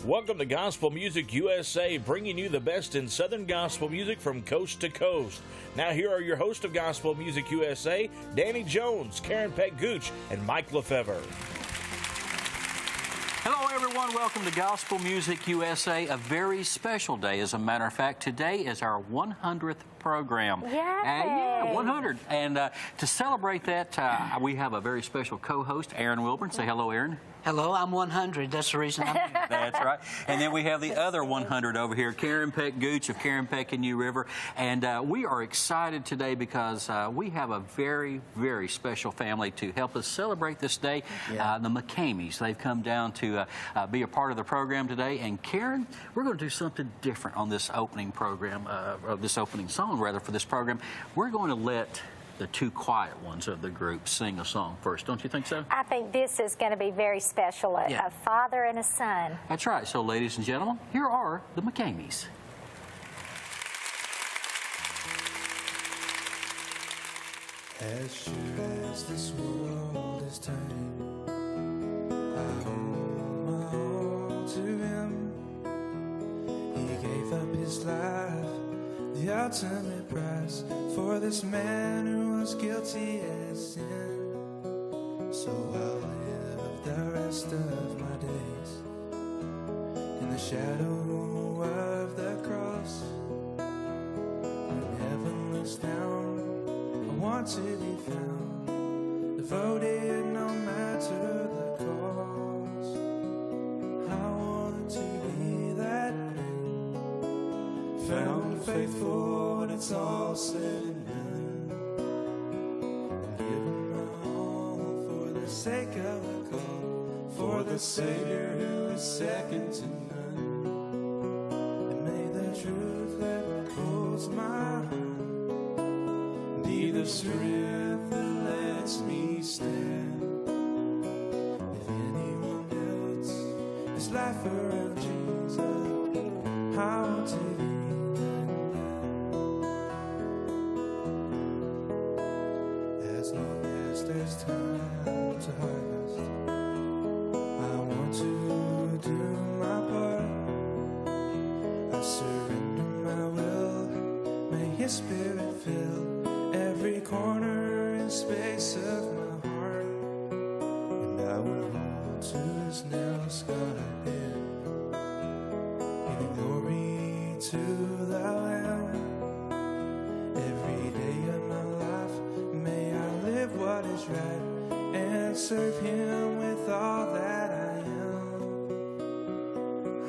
Welcome to Gospel Music USA, bringing you the best in Southern gospel music from coast to coast. Now here are your hosts of Gospel Music USA, Danny Jones, Karen Peck, Gooch, and Mike Lefevre. Hello, everyone. Welcome to Gospel Music USA, a very special day. As a matter of fact, today is our 100th program. Yeah, 100. And to celebrate that, we have a very special co-host, Aaron Wilburn. Say hello, Aaron. Hello, I'm 100. That's the reason I'm here. That's right. And then we have the other 100 over here, Karen Peck, Gooch of Karen Peck and New River. And we are excited today because we have a very, very special family to help us celebrate this day, the McKameys. They've come down to be a part of the program today. And Karen, we're going to do something different on this opening program, or this opening song, rather, for this program. We're going to let the two quiet ones of the group sing a song first. Don't you think so? I think this is going to be very special, a father and a son. That's right. So, ladies and gentlemen, here are the McKameys. As sure as this world is turning, I owe my all to him. He gave up his life, the ultimate price, for this man who was guilty as sin. So I'll live the rest of my days in the shadow of the cross. When heaven looks down, I want to be found, devoted no matter the cost. I want to be that man, found faithful when it's all said and done, giving my all for the sake of the call, for the Savior who is second to none. And may the truth that holds my heart be the strength that lets me stand. If anyone else is life around Jesus, I want to be that. As long as there's time to harvest, I want to do my part. I surrender my will, may His Spirit fill every corner and space of my heart, and I will hold to His nail-scarred hand, giving glory to the Lamb. Every day of my life, may I live what is right and serve Him with all that I am.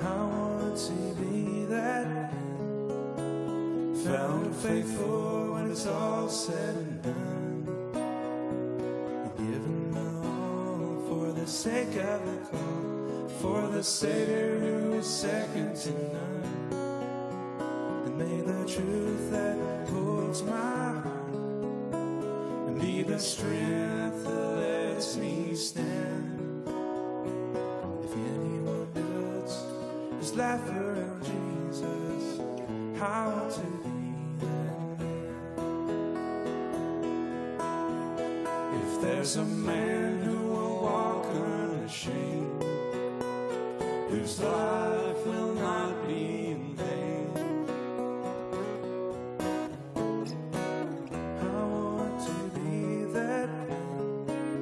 I want to be that man, found faithful when it's all said and done, and given my all for the sake of the call, for the Savior who is second to none. And may the truth that holds my heart and be the strength that lets me stand. If anyone else is life around Jesus, I want to be that man. If there's a man who will walk unashamed, whose life will not be in vain, I want to be that man,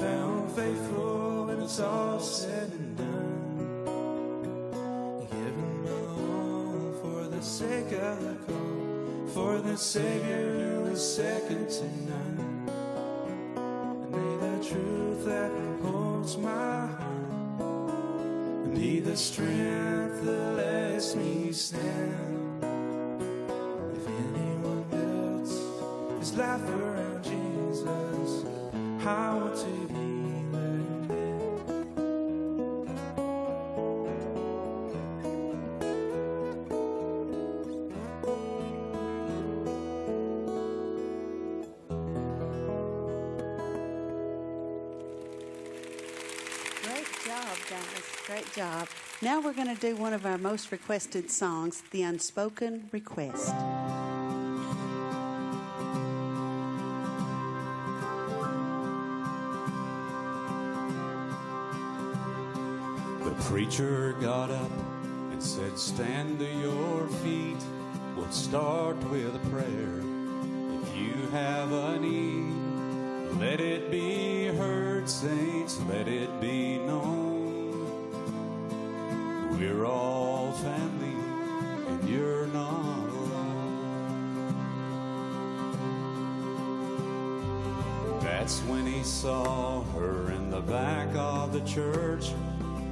found faithful when it's all said and done, giving my all for the sake of the call, for the Savior who is second to none. And may the truth that holds my heart and be the strength that lets me stand. If anyone else is life around Jesus, I want to be that man. Great job, guys. Great job. Now we're going to do one of our most requested songs, the Unspoken Request. preacher got up and said, stand to your feet. We'll start with a prayer. If you have a need, let it be heard, saints, let it be known. We're all family, and you're not alone. That's when he saw her in the back of the church.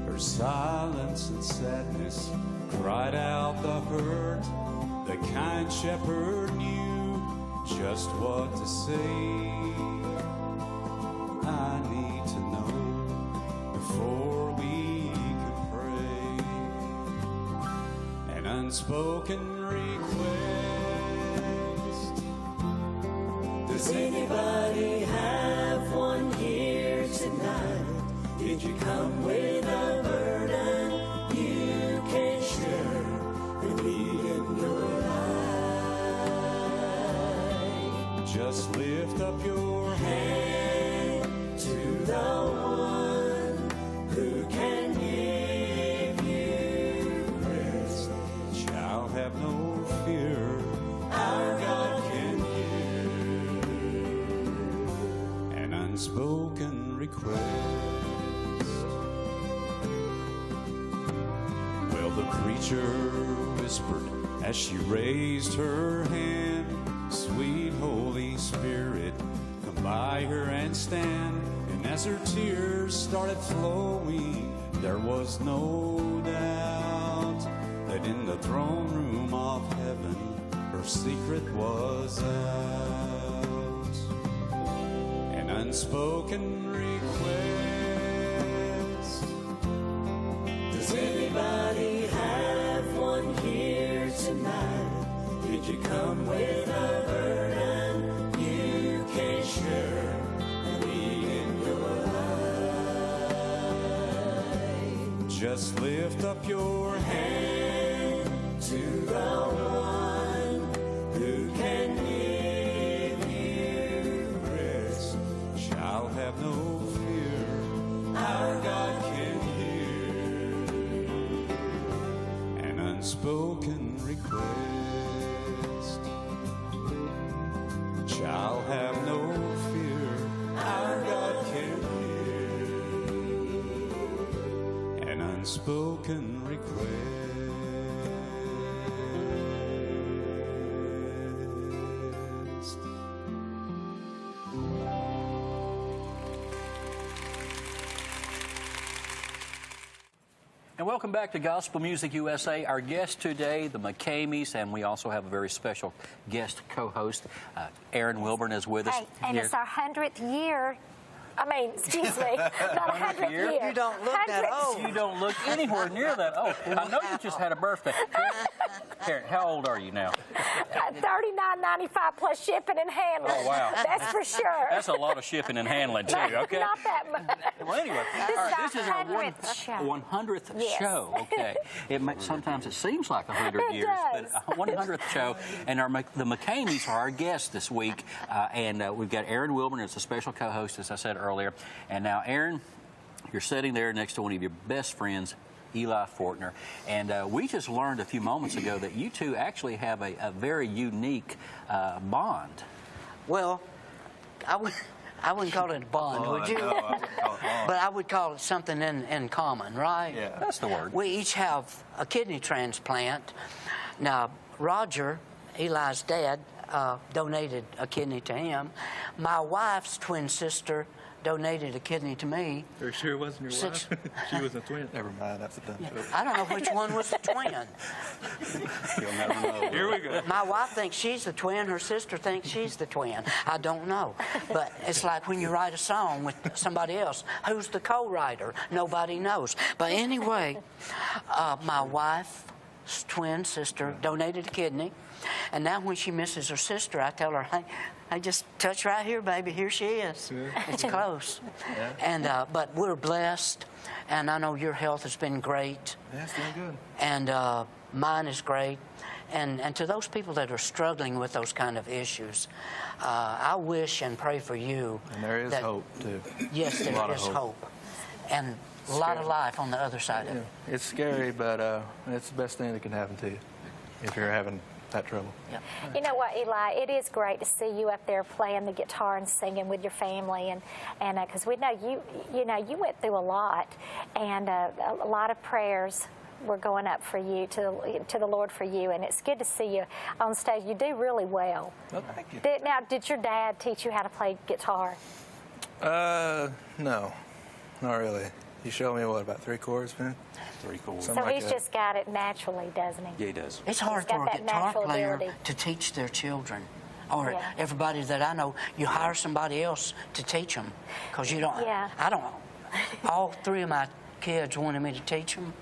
Her silence and sadness cried out the hurt. The kind shepherd knew just what to say. I need to know before we can pray. An unspoken request. Does anybody have one here tonight? Did you come with a burden you can share and lead in your life? Just lift up your hand to the one who can give you rest. Shall have no fear, our God can hear an unspoken request. Well, the preacher whispered as she raised her hand, sweet Holy Spirit, come by her and stand. And as her tears started flowing, there was no doubt that in the throne room of heaven, her secret was out. An unspoken request. Does anybody have one here tonight? Did you come with a burden you can share and lead in your life? Just lift up your hand to the one who can give you rest. Shall have no fear, our God can hear an unspoken request. Shall have no fear, our God can hear an unspoken request. And welcome back to Gospel Music USA. Our guest today, the McKameys, and we also have a very special guest co-host, Aaron Wilburn, is with us. Hey, and here. it's our 100th year. I mean, excuse me, not 100th year. You don't look that 100th. old. You don't look anywhere near that old. I know you just had a birthday. Karen, how old are you now? $39.95 plus shipping and handling. Oh, wow. That's for sure. That's a lot of shipping and handling, too, okay? Not that much. Well, anyway, This this is is our our 100th show. 100th Yes. show. Okay, sometimes it seems like 100 It years, does. but 100th show. And the McKameys are our guests this week, and we've got Aaron Wilburn as a special co-host, as I said earlier. And now, Aaron, you're sitting there next to one of your best friends, Eli Fortner, and we just learned a few moments ago that you two actually have a very unique bond. Well, I wouldn't call it a bond, would you? No, I wouldn't call it bond. But I would call it something in common, right? Yeah. That's the word. We each have a kidney transplant. Now, Roger, Eli's dad, donated a kidney to him. My wife's twin sister donated a kidney to me. Are you sure it wasn't your Six- wife? She was a twin. Never mind, that's a dumb joke. I don't know which one was the twin. You'll never know. Here we go. My wife thinks she's the twin. Her sister thinks she's the twin. I don't know. But it's like when you write a song with somebody else. Who's the co-writer? Nobody knows. But anyway, my wife's twin sister donated a kidney. And now when she misses her sister, I tell her, hey, just touch right here, baby. Here she is. Yeah. It's close. Yeah. And but we're blessed. And I know your health has been great. Yeah, it's doing good. And mine is great. And to those people that are struggling with those kind of issues, I wish and pray for you. And there is that- hope, too. Yes, A there lot of is hope. hope. And A lot of life on the other side of it. It's scary, but it's the best thing that can happen to you if you're having that trouble. Yep. You know what, Eli? It is great to see you up there playing the guitar and singing with your family, and because we know you went through a lot, and a lot of prayers were going up for you to the Lord for you, and it's good to see you on stage. You do really well. Oh, thank you. Did your dad teach you how to play guitar? No, not really. He showed me, what, about 3 chords, man? 3 chords. So Something like he's that. just got it naturally, doesn't he? Yeah, he does. It's hard got for a that guitar natural player ability. to teach their children. Or Yeah. everybody that I know, you hire somebody else to teach them. Because you don't, Yeah. I don't, all 3 of my kids wanted me to teach them,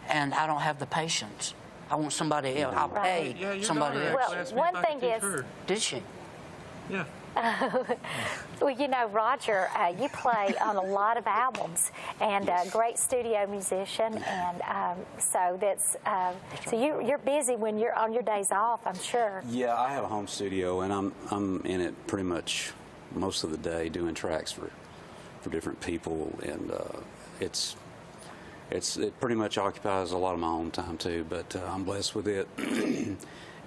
and I don't have the patience. I want somebody else. I'll Right. pay somebody else. Well, one thing is, Did she? Yeah. well, you know, Roger, you play on a lot of albums, and great studio musician, and so that's so you're busy when you're on your days off, I'm sure. Yeah, I have a home studio, and I'm in it pretty much most of the day doing tracks for different people, and it pretty much occupies a lot of my own time too. But I'm blessed with it,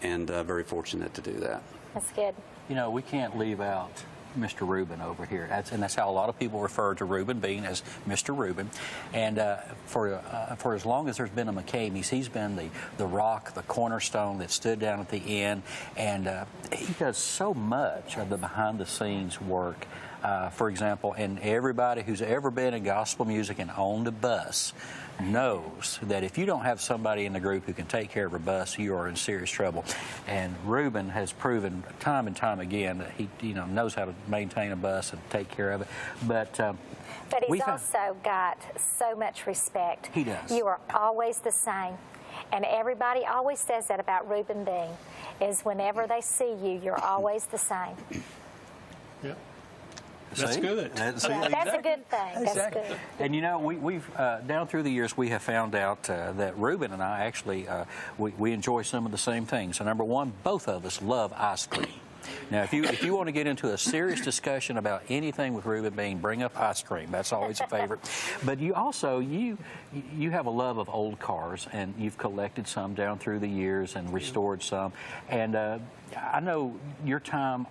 and very fortunate to do that. That's good. You know, we can't leave out Mr. Reuben over here. That's how a lot of people refer to Reuben, being as Mr. Reuben. And for as long as there's been a McKameys, he's been the rock, the cornerstone that stood down at the end. And he does so much of the behind-the-scenes work. For example, and everybody who's ever been in gospel music and owned a bus knows that if you don't have somebody in the group who can take care of a bus, you are in serious trouble. And Reuben has proven time and time again that he knows how to maintain a bus and take care of it. But he's also got so much respect. He does. You are always the same. And everybody always says that about Reuben Dean, is whenever they see you, you're always the same. Yeah. That's good. That's a good thing. That's Exactly. good. And you know, we've down through the years, we have found out that Reuben and I actually, we enjoy some of the same things. So number one, both of us love ice cream. Now, if you want to get into a serious discussion about anything with Reuben Bean, bring up ice cream. That's always a favorite. But you also, you have a love of old cars, and you've collected some down through the years and restored some. And I know your time,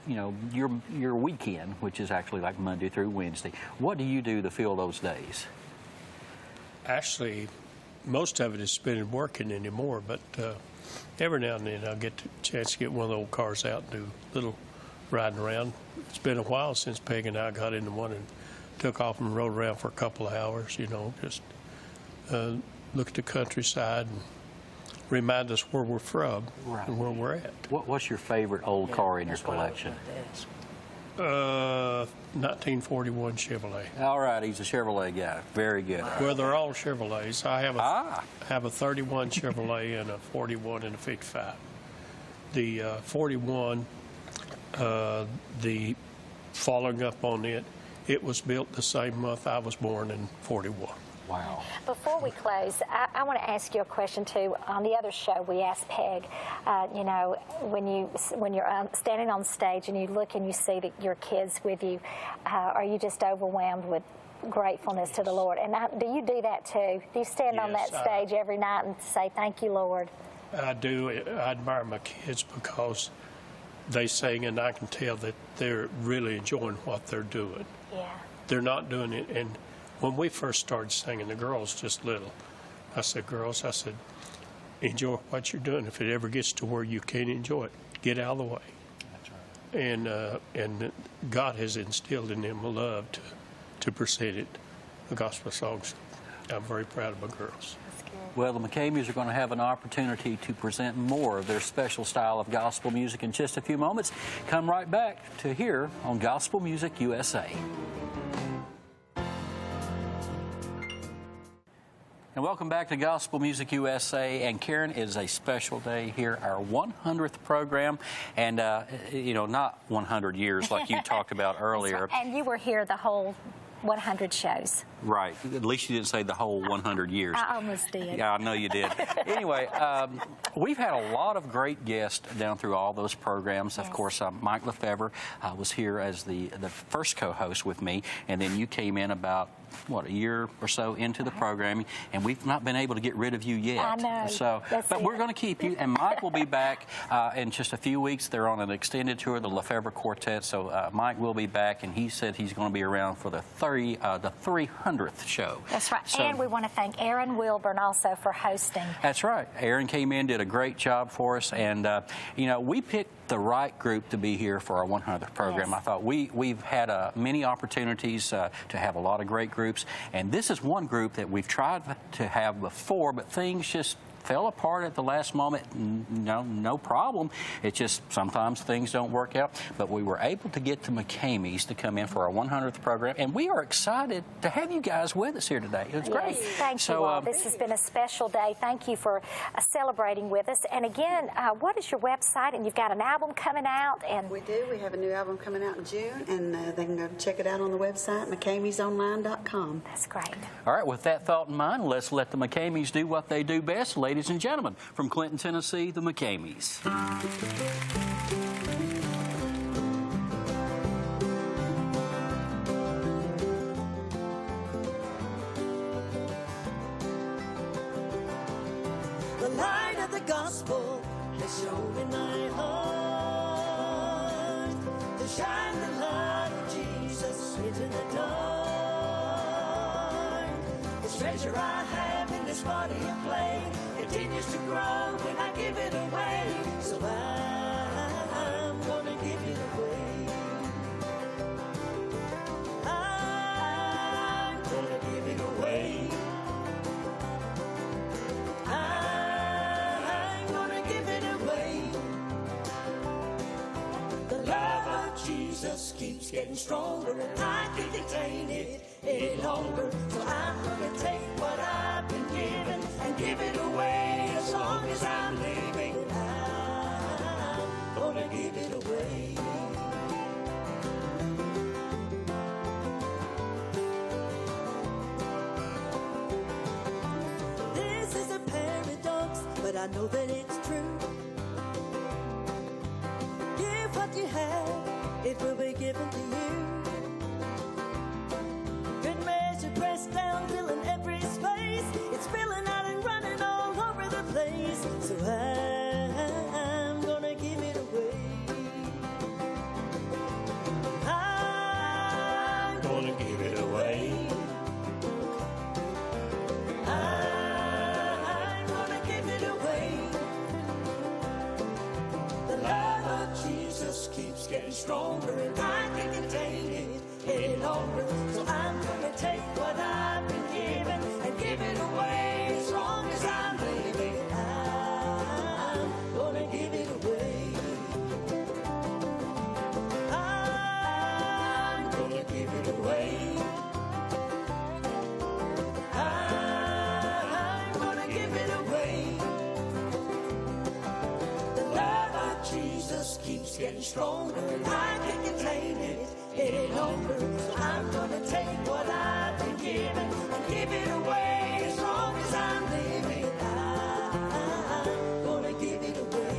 your weekend, which is actually like Monday through Wednesday. What do you do to fill those days? Actually, most of it is spent working anymore, but every now and then I'll get the chance to get one of the old cars out and do a little riding around. It's been a while since Peg and I got into one and took off and rode around for a couple of hours, just look at the countryside and remind us where we're from and where we're at. What's your favorite old car in your collection? 1941 Chevrolet. All right, he's a Chevrolet guy. Very good. Well, they're all Chevrolets. I have a 31 Chevrolet and a 41 and a 55. The 41, the following up on it, it was built the same month I was born in 41. Wow. Before we close, I want to ask you a question too. On the other show, we asked Peg, when you're standing on stage and you look and you see that your kids with you, are you just overwhelmed with gratefulness to the Lord? And do you do that too? Do you stand on that stage every night and say, "Thank you, Lord"? I do. I admire my kids because they sing, and I can tell that they're really enjoying what they're doing. Yeah. They're not doing it, and when we first started singing, the girls just little. I said, girls, enjoy what you're doing. If it ever gets to where you can't enjoy it, get out of the way. That's right. And God has instilled in them a love to present it, the gospel songs. I'm very proud of my girls. Well, the McKameys are going to have an opportunity to present more of their special style of gospel music in just a few moments. Come right back to here on Gospel Music USA. And welcome back to Gospel Music USA. And Karen, it is a special day here, our 100th program. And, not 100 years like you talked about earlier. Right. And you were here the whole 100 shows. Right. At least you didn't say the whole 100 years. I almost did. Yeah, I know you did. Anyway, we've had a lot of great guests down through all those programs. Yes. Of course, Mike Lefevre was here as the first co-host with me, and then you came in about a year or so into the programming, and we've not been able to get rid of you yet. I know. So, but we're going to keep you. And Mike will be back in just a few weeks. They're on an extended tour, the Lefebvre Quartet. So Mike will be back, and he said he's going to be around for the 300th show. That's right. So, and we want to thank Aaron Wilburn also for hosting. That's right. Aaron came in, did a great job for us, and you know, we picked the right group to be here for our 100th program. Yes. I thought we've had many opportunities to have a lot of great groups, and this is one group that we've tried to have before, but things just fell apart at the last moment. No problem. It's just sometimes things don't work out. But we were able to get the McKameys to come in for our 100th program, and we are excited to have you guys with us here today. It's great. Yes, thank you all. This has been a special day. Thank you for celebrating with us. And again, what is your website? And you've got an album coming out. And We do. We have a new album coming out in June, and they can go check it out on the website, McKameysOnline.com. That's great. All right, with that thought in mind, let's let the McKameys do what they do best. Ladies and gentlemen, from Clinton, Tennessee, the McKameys. The light of the gospel has shone in my heart to shine the light of Jesus into the dark. This treasure I have in this body of clay continues to grow when I give it away. So I'm gonna give it away. I'm gonna give it away. I'm gonna give it away. The love of Jesus keeps getting stronger, and I can't contain it any longer. So I'm gonna take what I've been given and give it away as long as I'm living. I'm gonna give it away. This is a paradox, but I know that it's true. Give what you have, it will be given to you. Good measure pressed down, filling every space. It's spilling out and running all over the place. So I'm gonna give it away. I'm gonna give it away. I'm gonna give it away. The love of Jesus keeps getting stronger, and I can't contain it any longer. So I'm gonna take what I've been given and give it away as long as I'm living. I'm gonna give it away. I'm gonna give it away. I'm gonna give it away. The love of Jesus keeps getting stronger, and I can't contain it any longer. So I'm gonna take what I've been given and give it away as long as I'm living. I'm gonna give it away.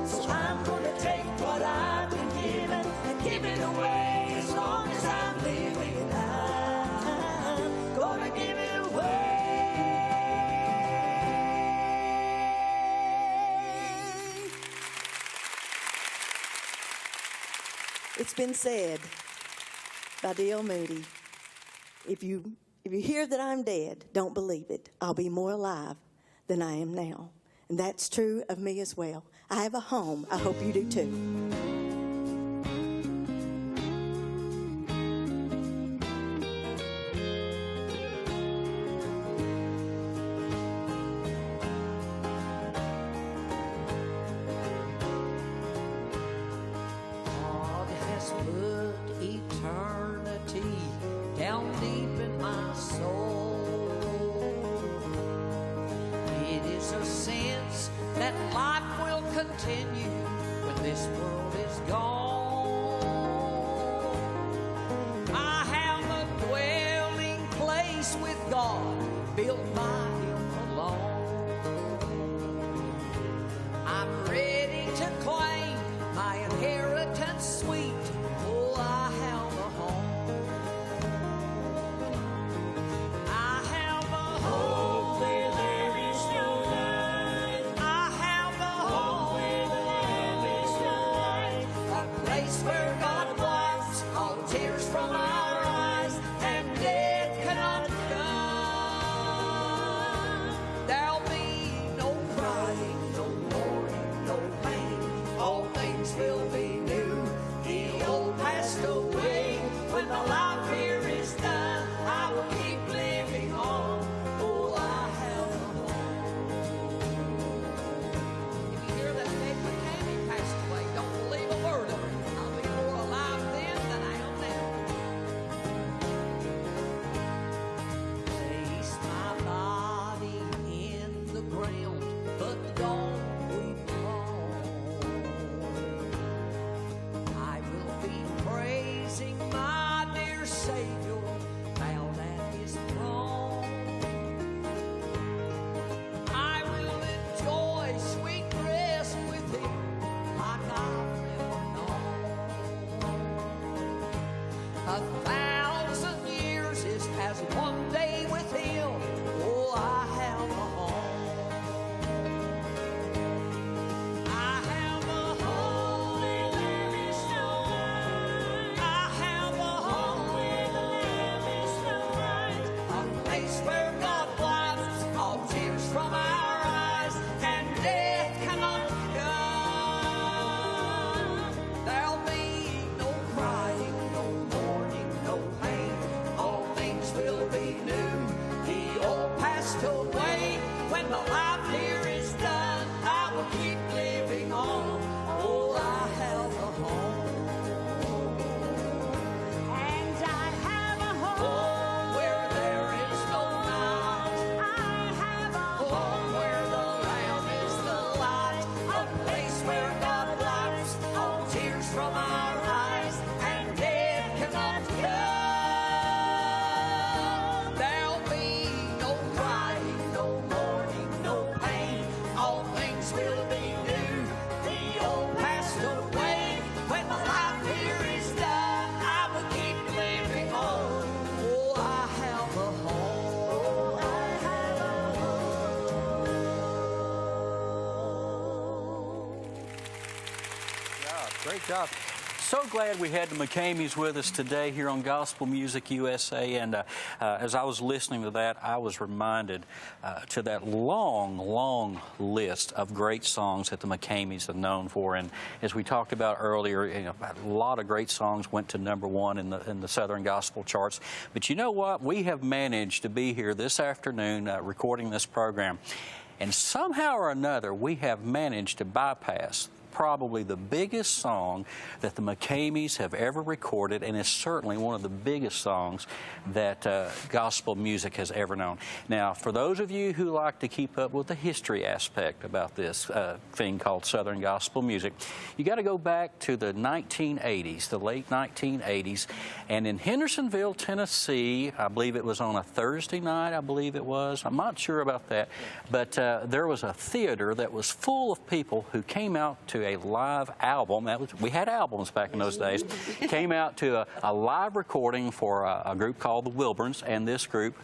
So I'm gonna take what I've been given and give it away as long as I'm living. I'm gonna give it away. It's been said by D.L. Moody, if you hear that I'm dead, don't believe it. I'll be more alive than I am now. And that's true of me as well. I have a home. I hope you do too. God has put eternity down deep in my soul. It is a sense that life will continue when this world is gone. I have a dwelling place with God built by Him alone. I'm ready to claim my inheritance sweet. Oh, I have a home. 1,000 years is as one day with him. Oh, I have a home. I have a home where there is no light. I have a home where the lamb is no light. A place where God wipes all tears from our eyes and death cannot come. There'll be no crying, no mourning, no pain. All things will be new. The old passed away. When the life here is done, I will keep living on. Oh, I have a home. And I have a home where there is no night. I have a home where the Lamb is the light. A place where God wipes all tears from our eyes and death cannot come. There'll be no crying, no mourning, no pain. All things will be new. The old passed away. When the life here is done, I will keep living on. Oh, I have a home. I have a home. Great job. So glad we had the McKameys with us today here on Gospel Music USA. And as I was listening to that, I was reminded to that long list of great songs that the McKameys are known for. And as we talked about earlier, a lot of great songs went to #1 in the Southern Gospel charts. But you know what? We have managed to be here this afternoon recording this program. And somehow or another, we have managed to bypass probably the biggest song that the McKameys have ever recorded, and is certainly one of the biggest songs that gospel music has ever known. Now, for those of you who like to keep up with the history aspect about this thing called Southern gospel music, you got to go back to the 1980s, the late 1980s, and in Hendersonville, Tennessee, I believe it was on a Thursday night, I believe it was. I'm not sure about that, but there was a theater that was full of people who came out to a live album. We had albums back in those days. Came out to a live recording for a group called the Wilburns, and this group,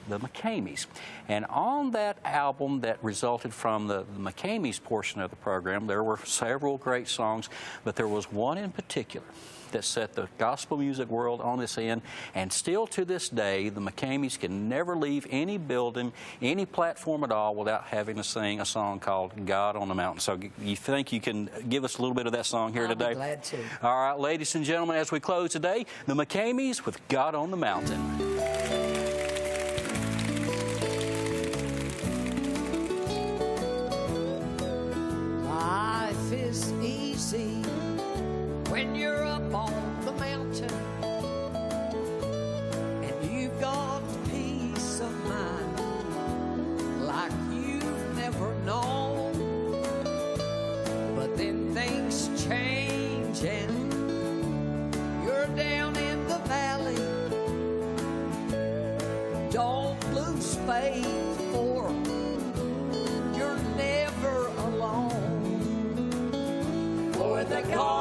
the McKameys. And on that album that resulted from the McKameys portion of the program, there were several great songs, but there was one in particular that set the gospel music world on its end, and still to this day, the McKameys can never leave any building, any platform at all, without having to sing a song called God on the Mountain. So you think you can give us a little bit of that song here today? I'll be glad to. All right, ladies and gentlemen, as we close today, the McKameys with God on the Mountain. Life is easy when you're up on the mountain and you've got peace of mind like you've never known. But then things change and you're down in the valley. Don't lose faith, for you're never alone. For the God